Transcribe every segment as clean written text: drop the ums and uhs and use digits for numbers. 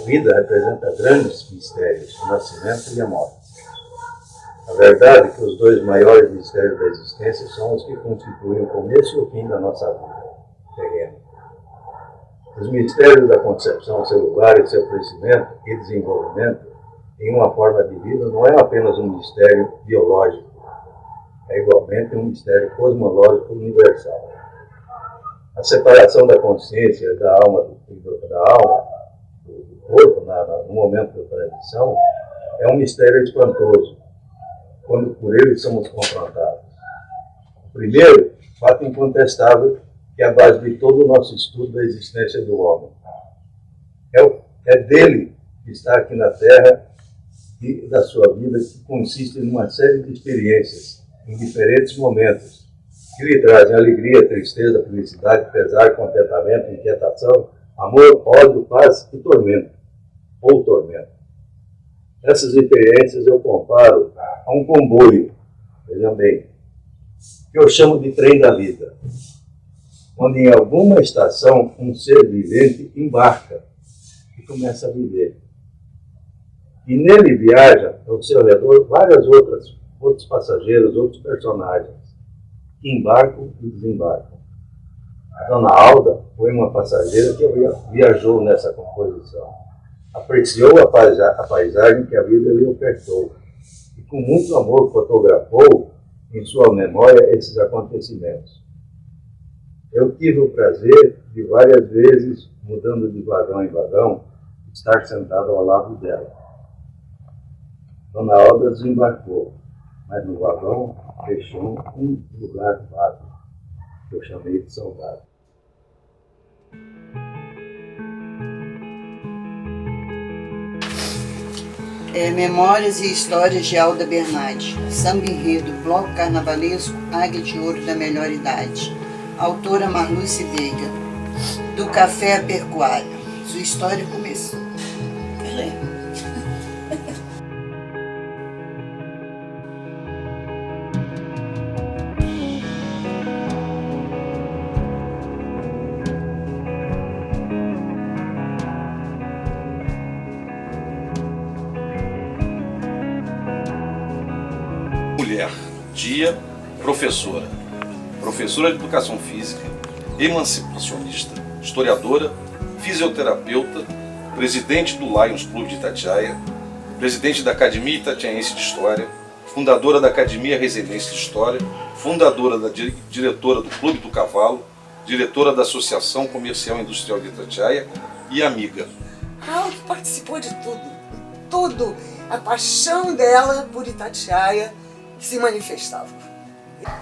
vida representa grandes mistérios, o nascimento e a morte. A verdade é que os dois maiores mistérios da existência são os que constituem o começo e o fim da nossa vida terrena. Os mistérios da concepção celular e seu crescimento e desenvolvimento em uma forma de vida não é apenas um mistério biológico, é igualmente um mistério cosmológico universal. A separação da consciência da alma do corpo no momento da transição é um mistério espantoso, quando por ele somos confrontados. O primeiro, fato incontestável, que é a base de todo o nosso estudo da existência do homem. É dele que está aqui na Terra e da sua vida, que consiste em uma série de experiências, em diferentes momentos, que lhe trazem alegria, tristeza, felicidade, pesar, contentamento, inquietação, amor, ódio, paz e tormento, ou tormento. Essas experiências eu comparo a um comboio, vejam bem, que eu chamo de trem da vida, onde em alguma estação um ser vivente embarca e começa a viver. E nele viaja ao seu redor vários outros passageiros, outros personagens, que embarcam e desembarcam. A Dona Alda foi uma passageira que viajou nessa composição. Apreciou a paisagem que a vida lhe ofertou e com muito amor fotografou em sua memória esses acontecimentos. Eu tive o prazer de várias vezes, mudando de vagão em vagão, estar sentado ao lado dela. Dona Alda desembarcou, mas no vagão deixou um lugar vago, que eu chamei de saudade. Memórias e Histórias de Alda Bernardi. Samba enredo, bloco carnavalesco, Águia de Ouro da Melhor Idade. Autora Marluce Veiga. Do café à pecuária. Sua história começou. Quer ler? Mulher, dia, professora de educação física, emancipacionista, historiadora, fisioterapeuta, presidente do Lions Clube de Itatiaia, presidente da Academia Itatiaense de História, fundadora da Academia Residência de História, fundadora diretora do Clube do Cavalo, diretora da Associação Comercial e Industrial de Itatiaia e amiga. A Alda participou de tudo. A paixão dela por Itatiaia se manifestava.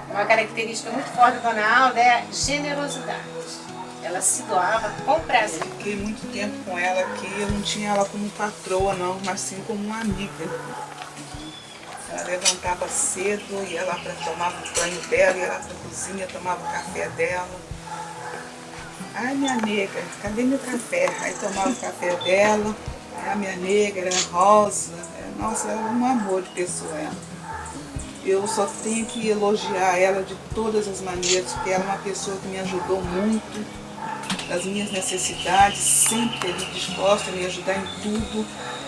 Uma característica muito forte da Dona Alda é a generosidade. Ela se doava com prazer. Eu fiquei muito tempo com ela aqui, eu não tinha ela como patroa não, mas sim como uma amiga. Ela levantava cedo, ia lá para tomar o banho dela, ia lá para a cozinha, tomava o café dela. Ai, minha nega, cadê meu café? Aí tomava o café dela, a minha nega era rosa, nossa, era um amor de pessoa ela. Eu só tenho que elogiar ela de todas as maneiras, porque ela é uma pessoa que me ajudou muito das minhas necessidades, sempre esteve disposta a me ajudar em tudo,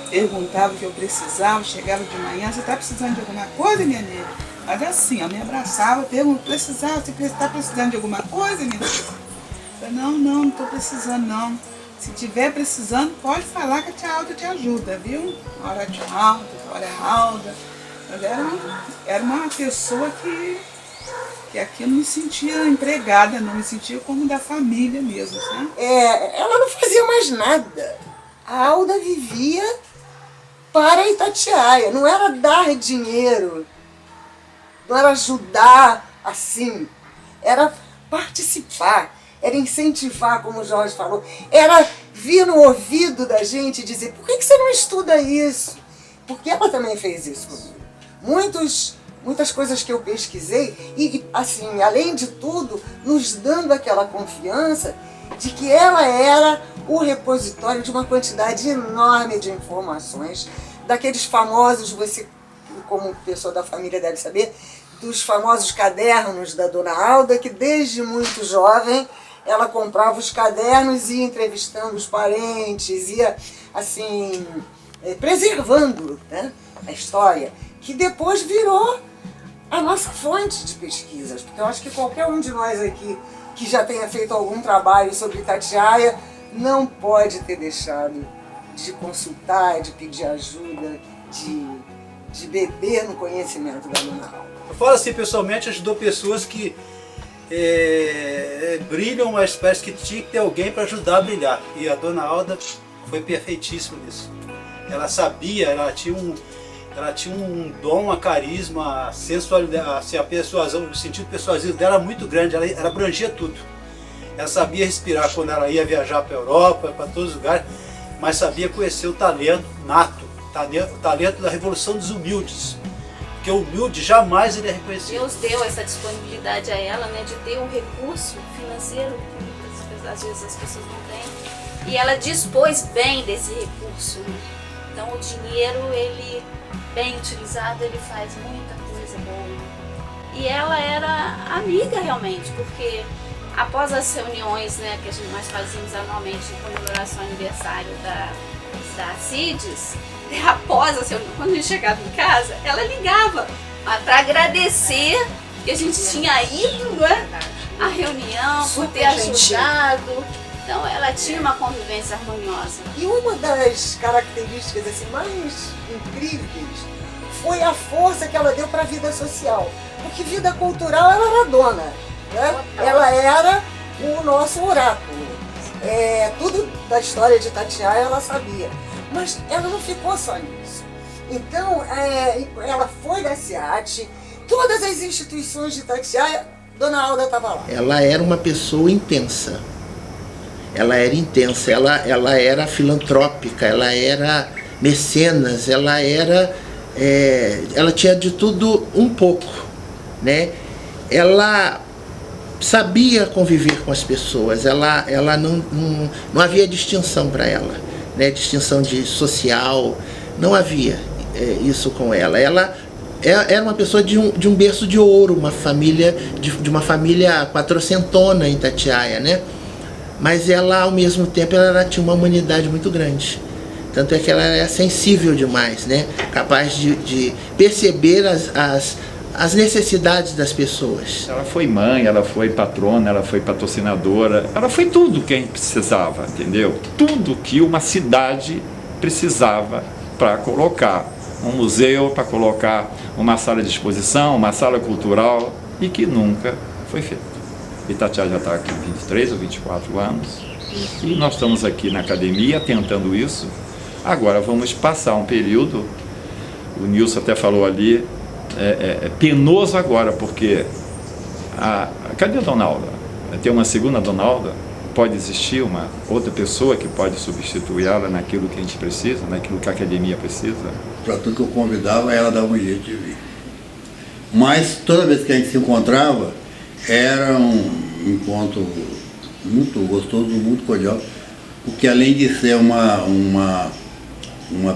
perguntava o que eu precisava, chegava de manhã, você está precisando de alguma coisa, minha nega? Mas assim, eu me abraçava, perguntava, você está precisando de alguma coisa, minha nega? Eu falei, não estou precisando não. Se tiver precisando, pode falar que a tia Alda te ajuda, viu? Ora a tia Alda, ora a Alda. Mas era uma pessoa que aqui eu não me sentia empregada, não me sentia como da família mesmo, sabe? Ela não fazia mais nada. A Alda vivia para Itatiaia, não era dar dinheiro, não era ajudar assim, era participar, era incentivar, como o Jorge falou, era vir no ouvido da gente e dizer, por que você não estuda isso? Porque ela também fez isso comigo. Muitas coisas que eu pesquisei e, assim, além de tudo, nos dando aquela confiança de que ela era o repositório de uma quantidade enorme de informações, daqueles famosos, você, como pessoa da família deve saber, dos famosos cadernos da Dona Alda, que desde muito jovem ela comprava os cadernos e ia entrevistando os parentes, ia assim, preservando, né, a história, que depois virou a nossa fonte de pesquisas, porque eu acho que qualquer um de nós aqui que já tenha feito algum trabalho sobre Itatiaia não pode ter deixado de consultar, de pedir ajuda, de beber no conhecimento da Dona Alda. Eu falo assim, pessoalmente, ajudou pessoas que brilham, mas parece que tinha que ter alguém para ajudar a brilhar. E a Dona Alda foi perfeitíssima nisso. Ela sabia, ela tinha um dom, uma carisma, a sensualidade, assim, a persuasão, o sentido persuasivo dela era muito grande, ela abrangia tudo. Ela sabia respirar quando ela ia viajar para a Europa, para todos os lugares, mas sabia conhecer o talento nato, o talento da Revolução dos Humildes. Porque o humilde jamais ele é reconhecido. Deus deu essa disponibilidade a ela, né, de ter um recurso financeiro que às vezes as pessoas não têm. E ela dispôs bem desse recurso. Né? Então o dinheiro, ele bem utilizado, ele faz muita coisa boa. E ela era amiga realmente, porque após as reuniões, né, que nós fazíamos anualmente em comemoração ao aniversário da CIDES, após a reunião, quando a gente chegava em casa, ela ligava para agradecer que a gente tinha ido, né, à reunião, por ter ajudado. Então ela tinha uma convivência harmoniosa. E uma das características assim, mais incríveis foi a força que ela deu para a vida social. Porque vida cultural ela era dona, né? Ela era o nosso oráculo. Tudo da história de Itatiaia ela sabia. Mas ela não ficou só nisso. Então, ela foi da SEAT, todas as instituições de Itatiaia, Dona Alda estava lá. Ela era uma pessoa intensa. Ela era intensa, ela era filantrópica, ela era mecenas, ela tinha de tudo um pouco, né? Ela sabia conviver com as pessoas, ela não havia distinção para ela, né? Distinção de social, não havia isso com ela. Ela era uma pessoa de um berço de ouro, uma família de uma família quatrocentona em Itatiaia, né? Mas ela, ao mesmo tempo, ela tinha uma humanidade muito grande. Tanto é que ela era sensível demais, né? Capaz de perceber as necessidades das pessoas. Ela foi mãe, ela foi patrona, ela foi patrocinadora, ela foi tudo que a gente precisava, entendeu? Tudo que uma cidade precisava para colocar um museu, para colocar uma sala de exposição, uma sala cultural, e que nunca foi feito. Itatiaia já está aqui 23 ou 24 anos e nós estamos aqui na academia tentando isso. Agora vamos passar um período, o Nilson até falou ali, penoso agora, porque cadê a Dona Alda? Tem uma segunda Dona Alda? Pode existir uma outra pessoa que pode substituir ela naquilo que a gente precisa, naquilo que a academia precisa? Para tudo que eu convidava, ela dava um jeito de vir. Mas toda vez que a gente se encontrava, era um encontro muito gostoso, muito cordial, porque além de ser uma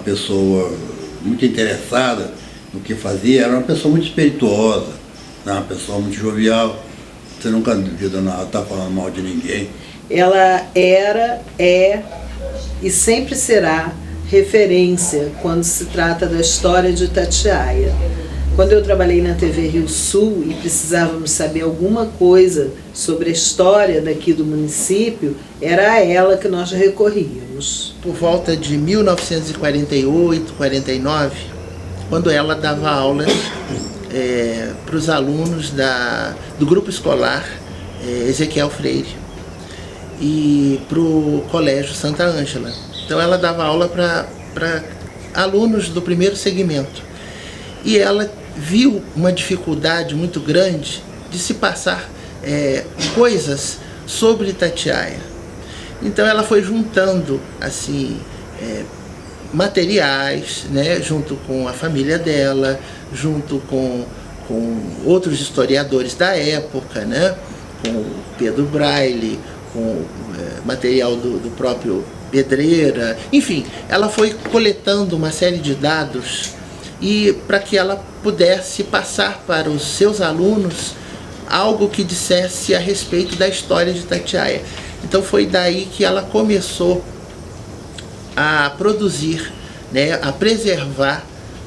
pessoa muito interessada no que fazia, era uma pessoa muito espirituosa, uma pessoa muito jovial. Você nunca viu a Dona Alda estar falando mal de ninguém. Ela era, e sempre será referência quando se trata da história de Itatiaia. Quando eu trabalhei na TV Rio Sul e precisávamos saber alguma coisa sobre a história daqui do município, era a ela que nós recorríamos. Por volta de 1948, 49, quando ela dava aulas para os alunos do grupo escolar Ezequiel Freire e para o Colégio Santa Ângela. Então ela dava aula para alunos do primeiro segmento. E ela viu uma dificuldade muito grande de se passar coisas sobre Itatiaia. Então ela foi juntando assim materiais, né, junto com a família dela, junto com outros historiadores da época, né, com o Pedro Braille, com material do próprio Pedreira, enfim, ela foi coletando uma série de dados e para que ela pudesse passar para os seus alunos algo que dissesse a respeito da história de Itatiaia. Então foi daí que ela começou a produzir, né, a preservar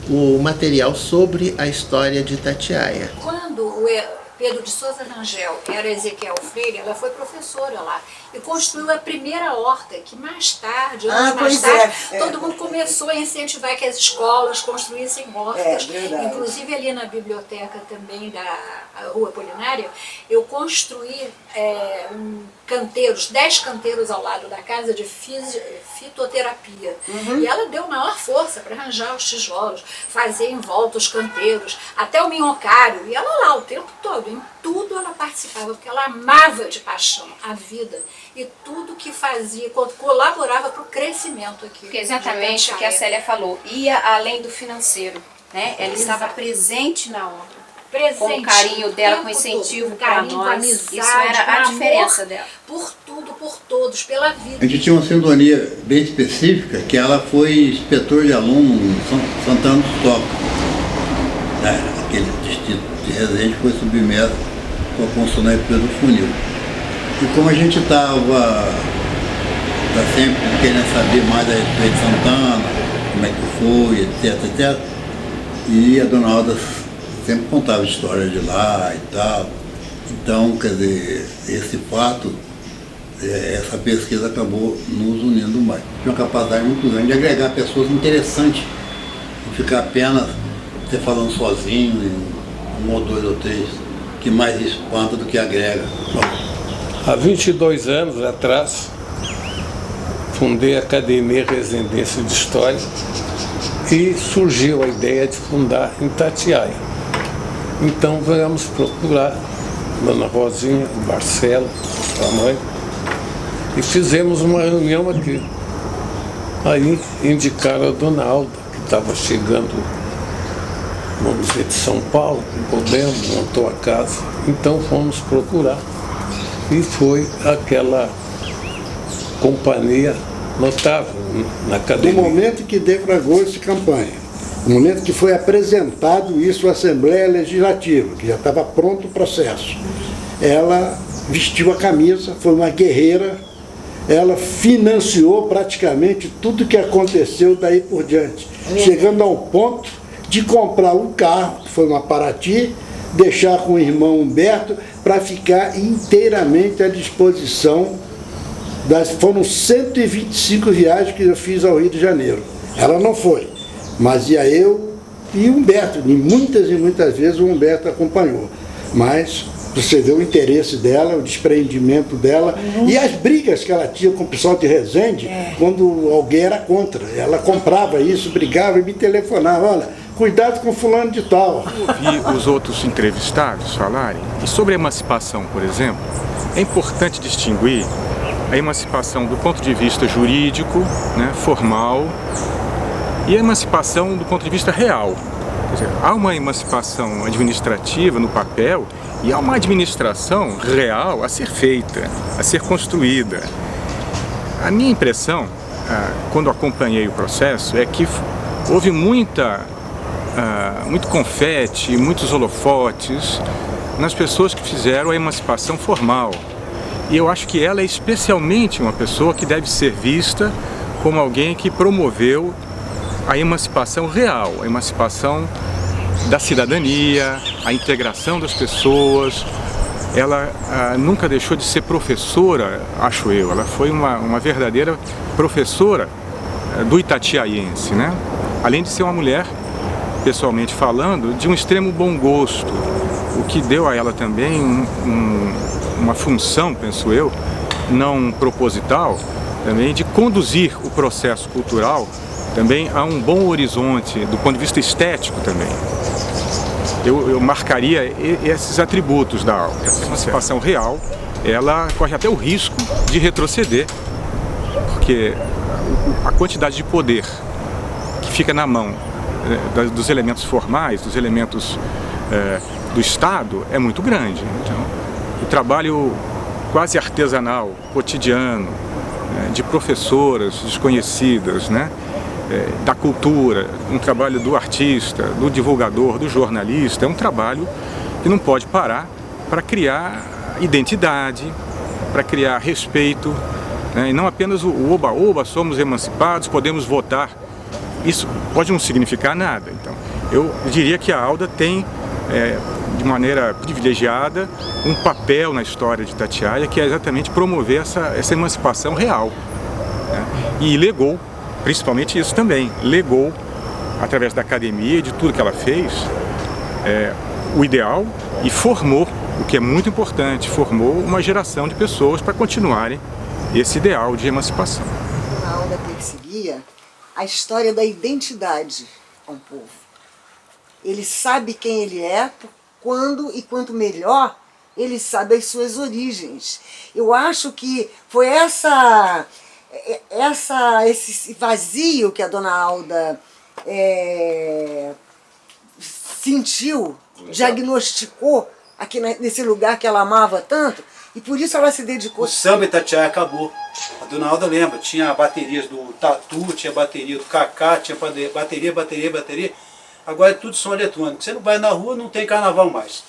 o material sobre a história de Itatiaia. Quando o Pedro de Souza Rangel era Ezequiel Freire, ela foi professora lá e construiu a primeira horta, que mais tarde, anos mais tarde, todo mundo começou a incentivar que as escolas construíssem hortas. Inclusive ali na biblioteca também da Rua Polinária, eu construí canteiros, 10 canteiros ao lado da casa de fitoterapia. E ela deu maior força para arranjar os tijolos, fazer em volta os canteiros, até o minhocário. E ela lá o tempo todo, em tudo ela participava, porque ela amava de paixão a vida. E tudo que fazia, colaborava para o crescimento aqui. Porque exatamente o que a Célia falou, ia além do financeiro, né? Ela estava presente na obra. Com o carinho dela, com incentivo para nós. Amizade, isso era a diferença dela. Por tudo, por todos, pela vida. A gente tinha uma sintonia bem específica, que ela foi inspetor de aluno em Santana do Toca. Aquele distrito de Resende foi submerso com a construção do Pedro Funil. E como a gente estava sempre querendo saber mais a respeito de Santana, como é que foi, etc. E a dona Alda sempre contava história de lá e tal. Então, quer dizer, esse fato, essa pesquisa acabou nos unindo mais. Tinha uma capacidade muito grande de agregar pessoas interessantes, não ficar apenas você falando sozinho, um ou dois ou três, que mais espanta do que agrega. Há 22 anos atrás, fundei a Academia Residência de História e surgiu a ideia de fundar em Itatiaia. Então vamos procurar Dona Rosinha, Marcelo, a mãe, e fizemos uma reunião aqui. Aí indicaram a Dona Alda, que estava chegando, vamos dizer, de São Paulo, podemos, montou a casa. Então fomos procurar. E foi aquela companhia notável na academia. No momento que deflagrou essa campanha, no momento que foi apresentado isso à Assembleia Legislativa, que já estava pronto o processo, ela vestiu a camisa, foi uma guerreira, ela financiou praticamente tudo que aconteceu daí por diante, chegando ao ponto de comprar um carro, que foi uma Paraty, deixar com o irmão Humberto para ficar inteiramente à disposição foram 125 viagens que eu fiz ao Rio de Janeiro. Ela não foi, mas ia eu e Humberto, e muitas vezes o Humberto acompanhou. Mas você vê o interesse dela, o desprendimento dela e as brigas que ela tinha com o pessoal de Resende quando alguém era contra. Ela comprava isso, brigava e me telefonava, olha, cuidado com fulano de tal. Ouvi os outros entrevistados falarem, e sobre a emancipação, por exemplo, é importante distinguir a emancipação do ponto de vista jurídico, né, formal, e a emancipação do ponto de vista real. Quer dizer, há uma emancipação administrativa no papel e há uma administração real a ser feita, a ser construída. A minha impressão, quando acompanhei o processo, é que houve muito confete, muitos holofotes nas pessoas que fizeram a emancipação formal. E eu acho que ela é especialmente uma pessoa que deve ser vista como alguém que promoveu a emancipação real, a emancipação da cidadania, a integração das pessoas. Ela nunca deixou de ser professora, acho eu. Ela foi uma verdadeira professora do itatiaiense, né? Além de ser uma mulher, pessoalmente falando, de um extremo bom gosto, o que deu a ela também uma função, penso eu, não proposital, também de conduzir o processo cultural também a um bom horizonte, do ponto de vista estético também. Eu marcaria esses atributos da Alda. Essa emancipação real, ela corre até o risco de retroceder, porque a quantidade de poder que fica na mão dos elementos formais, dos elementos do Estado, é muito grande. Então, o trabalho quase artesanal, cotidiano, de professoras desconhecidas, né? Da cultura, um trabalho do artista, do divulgador, do jornalista, é um trabalho que não pode parar para criar identidade, para criar respeito, né? E não apenas o oba-oba, somos emancipados, podemos votar. Isso pode não significar nada. Então, eu diria que a Alda tem, de maneira privilegiada, um papel na história de Itatiaia, que é exatamente promover essa emancipação real, né? E legou, principalmente isso também, legou, através da academia e de tudo que ela fez, o ideal, e formou, o que é muito importante, formou uma geração de pessoas para continuarem esse ideal de emancipação. A Alda perseguia a história da identidade com o povo. Ele sabe quem ele é, quando e quanto melhor ele sabe as suas origens. Eu acho que foi esse vazio que a dona Alda sentiu, diagnosticou aqui nesse lugar que ela amava tanto, e por isso ela se dedicou. O samba Itatiaia acabou. A dona Alda lembra, tinha baterias do Tatu, tinha bateria do Cacá, tinha bateria. Agora é tudo som eletrônico. Você não vai na rua, não tem carnaval mais.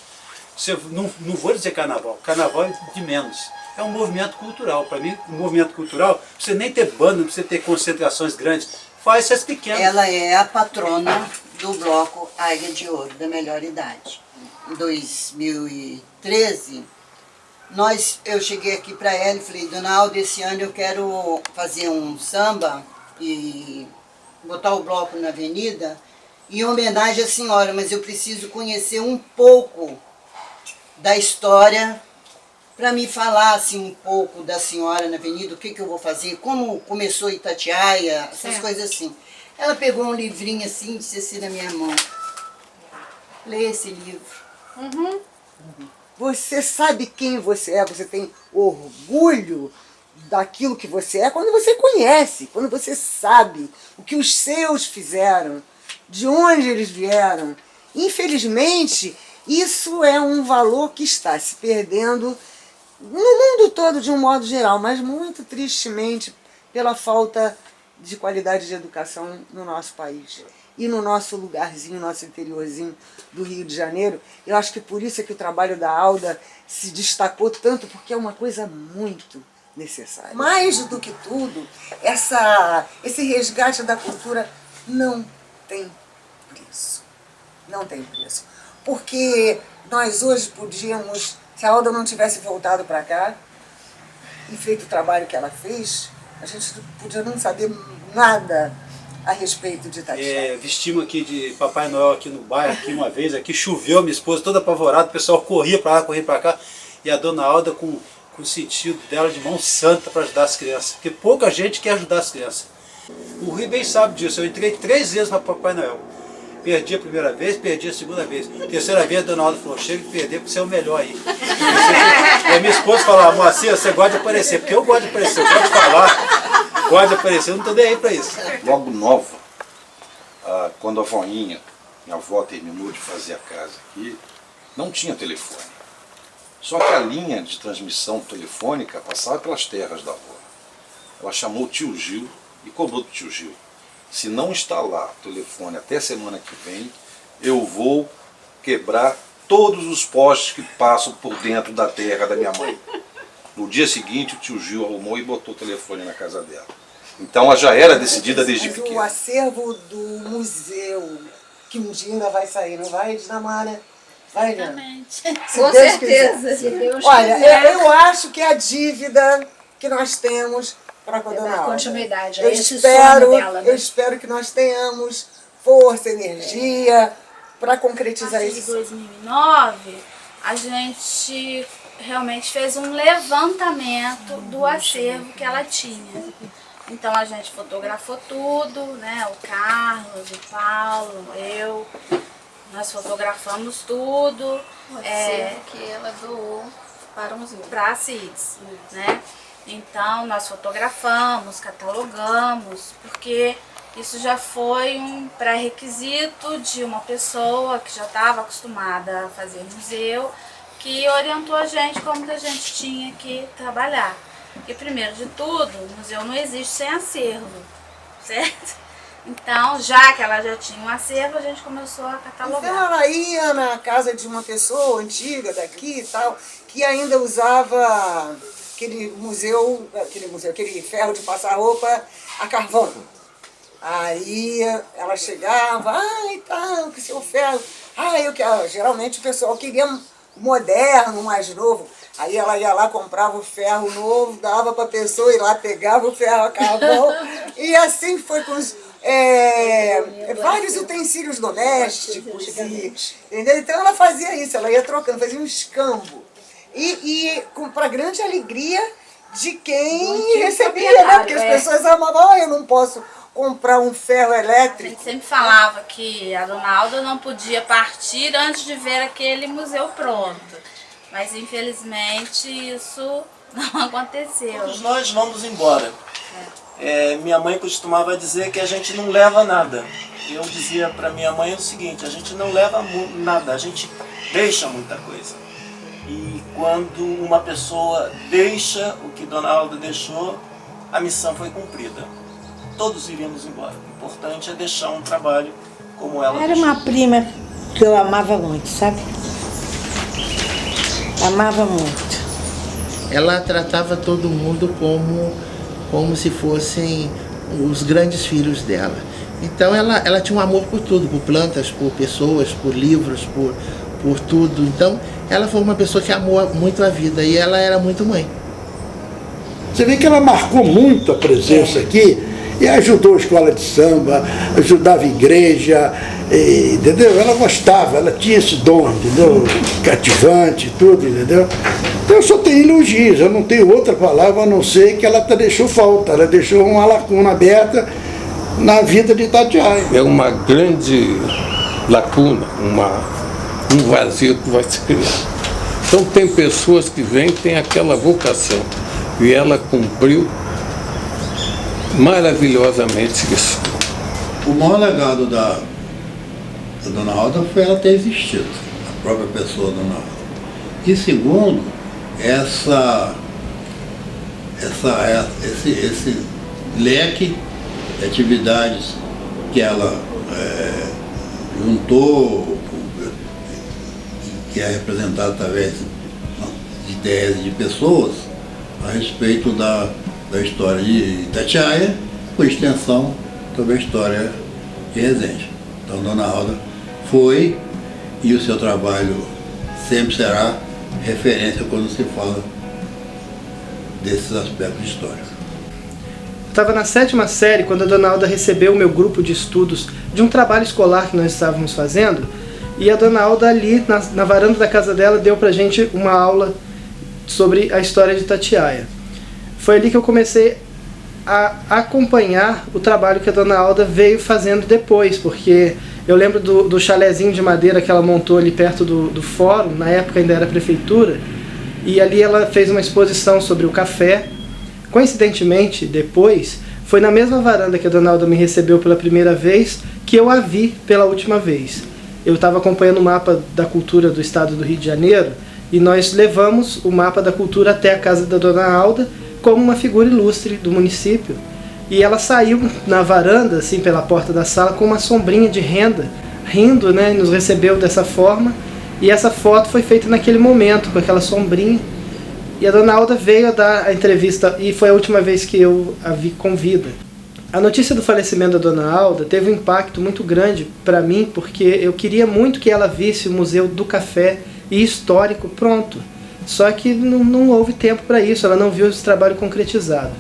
Você, não vou dizer carnaval é de menos. É um movimento cultural. Para mim, um movimento cultural, não precisa nem ter banda, não precisa ter concentrações grandes. Faz essas pequenas. Ela é a patrona do bloco Águia de Ouro, da melhor idade. Em 2013, eu cheguei aqui para ela e falei, dona Alda, esse ano eu quero fazer um samba e botar o bloco na avenida em homenagem à senhora, mas eu preciso conhecer um pouco da história para me falar assim, um pouco da senhora na avenida, o que eu vou fazer, como começou Itatiaia, essas coisas assim. Ela pegou um livrinho assim, disse assim na minha mão, lê esse livro. Você sabe quem você é, você tem orgulho daquilo que você é quando você conhece, quando você sabe o que os seus fizeram, de onde eles vieram. Infelizmente, isso é um valor que está se perdendo no mundo todo de um modo geral, mas muito tristemente pela falta de qualidade de educação no nosso país. E no nosso lugarzinho, nosso interiorzinho do Rio de Janeiro, eu acho que por isso é que o trabalho da Alda se destacou tanto, porque é uma coisa muito necessária. Mais do que tudo, esse resgate da cultura não tem preço. Não tem preço. Porque nós hoje podíamos, se a Alda não tivesse voltado para cá e feito o trabalho que ela fez, a gente podia não saber nada a respeito de Itatiaia. Vestimos aqui de Papai Noel aqui no bairro, aqui uma vez, aqui choveu, minha esposa toda apavorada, o pessoal corria para lá, corria para cá, e a dona Alda com o sentido dela de mão santa para ajudar as crianças, porque pouca gente quer ajudar as crianças. O Rui bem sabe disso, eu entrei 3 vezes para Papai Noel. Perdi a primeira vez, perdi a segunda vez. Terceira vez a dona Alda falou, chega de perder porque você é o melhor aí. E a minha esposa falava, Moacir, você gosta de aparecer, porque eu gosto de aparecer, eu gosto de falar, gosto de aparecer, eu não estou nem aí para isso. Logo nova, quando a voinha, minha avó, terminou de fazer a casa aqui, não tinha telefone. Só que a linha de transmissão telefônica passava pelas terras da avó. Ela chamou o tio Gil e cobrou do tio Gil. Se não instalar o telefone até semana que vem, eu vou quebrar todos os postes que passam por dentro da terra da minha mãe. No dia seguinte, o tio Gil arrumou e botou o telefone na casa dela. Então ela já era decidida desde pequena. O acervo do museu, que um dia ainda vai sair, não vai, Dinamara? Vai, Exatamente. Com certeza. Se Deus quiser. Eu acho que a dívida que nós temos para a dona Alda. Continuidade, eu espero, dela, né? Eu espero que nós tenhamos força, energia para concretizar isso. Em 2009, a gente realmente fez um levantamento do acervo que ela tinha. Então a gente fotografou tudo, né? O Carlos, o Paulo, eu, nós fotografamos tudo. O acervo que ela doou para o museu. Para a CIDS, né? Então nós fotografamos, catalogamos, porque isso já foi um pré-requisito de uma pessoa que já estava acostumada a fazer museu, que orientou a gente como que a gente tinha que trabalhar. Porque primeiro de tudo, o museu não existe sem acervo, certo? Então, já que ela já tinha um acervo, a gente começou a catalogar. Então ela ia na casa de uma pessoa antiga daqui e tal, que ainda usava aquele ferro de passar roupa a carvão. Aí ela chegava, e tal, que seu ferro. Geralmente o pessoal queria moderno, mais novo. Aí ela ia lá, comprava o ferro novo, dava para a pessoa ir lá, pegava o ferro a carvão. E assim foi com os vários utensílios domésticos. Entendeu? Então ela fazia isso, ela ia trocando, fazia um escambo. E para grande alegria de quem recebia, né? Porque as pessoas amavam, eu não posso comprar um ferro elétrico. A gente sempre falava que a dona Alda não podia partir antes de ver aquele museu pronto. Mas infelizmente isso não aconteceu. Todos nós vamos embora. Minha mãe costumava dizer que a gente não leva nada. Eu dizia para minha mãe o seguinte, a gente não leva nada, a gente deixa muita coisa. E quando uma pessoa deixa o que Dona Alda deixou, a missão foi cumprida. Todos iríamos embora. O importante é deixar um trabalho como ela Era deixou. uma prima que eu amava muito, sabe? Amava muito. Ela tratava todo mundo como se fossem os grandes filhos dela. Então ela tinha um amor por tudo, por plantas, por pessoas, por livros, por tudo. Então ela foi uma pessoa que amou muito a vida e ela era muito mãe. Você vê que ela marcou muito a presença aqui e ajudou a escola de samba, ajudava a igreja, entendeu? Ela gostava, ela tinha esse dom, entendeu? Cativante, tudo, entendeu? Então eu só tenho elogios, eu não tenho outra palavra a não ser que ela deixou falta, ela deixou uma lacuna aberta na vida de Itatiaia. É uma grande lacuna, um vazio que vai se criar. Então tem pessoas que vêm, tem aquela vocação, e ela cumpriu maravilhosamente isso. O maior legado da Dona Alda foi ela ter existido, a própria pessoa da Dona Alda. E segundo, esse leque de atividades que ela juntou, que é representado através de ideias de pessoas a respeito da história de Itatiaia, por extensão, sobre a história de Resende. Então, Dona Alda foi, e o seu trabalho sempre será referência quando se fala desses aspectos históricos. Estava na 7ª série quando a Dona Alda recebeu o meu grupo de estudos de um trabalho escolar que nós estávamos fazendo, e a Dona Alda ali na varanda da casa dela deu pra gente uma aula sobre a história de Itatiaia. Foi ali que eu comecei a acompanhar o trabalho que a Dona Alda veio fazendo depois, porque eu lembro do chalezinho de madeira que ela montou ali perto do fórum, na época ainda era prefeitura, e ali ela fez uma exposição sobre o café. Coincidentemente, depois, foi na mesma varanda que a Dona Alda me recebeu pela primeira vez que eu a vi pela última vez. Eu estava acompanhando o mapa da cultura do estado do Rio de Janeiro e nós levamos o mapa da cultura até a casa da Dona Alda como uma figura ilustre do município. E ela saiu na varanda, assim, pela porta da sala, com uma sombrinha de renda, rindo, né, e nos recebeu dessa forma. E essa foto foi feita naquele momento, com aquela sombrinha. E a Dona Alda veio a dar a entrevista, e foi a última vez que eu a vi com vida. A notícia do falecimento da Dona Alda teve um impacto muito grande para mim, porque eu queria muito que ela visse o Museu do Café e Histórico pronto. Só que não houve tempo para isso, ela não viu esse trabalho concretizado.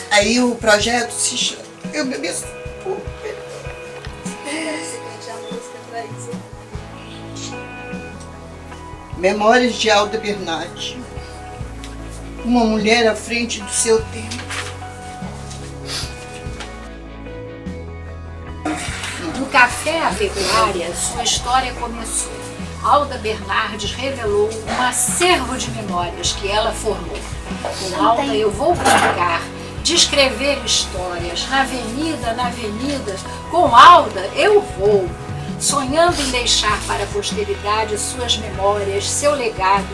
Aí o projeto se chama... Eu bebi essa... Memórias de Alda Bernardi. Uma mulher à frente do seu tempo. Do café à pecuária, sua história começou. Alda Bernardes revelou um acervo de memórias que ela formou. Com Alda eu vou publicar de escrever histórias. Na avenida, com Alda eu vou, sonhando em deixar para a posteridade suas memórias, seu legado.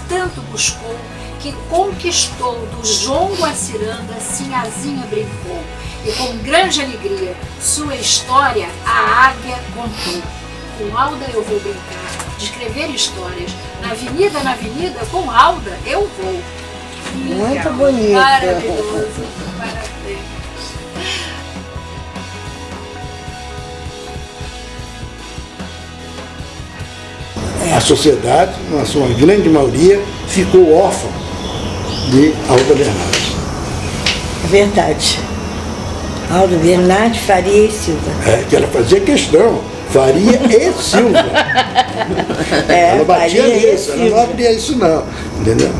Tanto buscou que conquistou, do jongo à ciranda, Sinhazinha brincou. E com grande alegria sua história a águia contou. Com Alda eu vou brincar, de escrever histórias. Na avenida, com Alda eu vou. Muito bonito. Maravilhoso. Parabéns. A sociedade, na sua grande maioria, ficou órfã de Alda Bernardes. É verdade. Alda Bernardes, Faria e Silva. Que ela fazia questão, Faria e Silva. Ela batia nisso, ela não abria isso não, entendeu?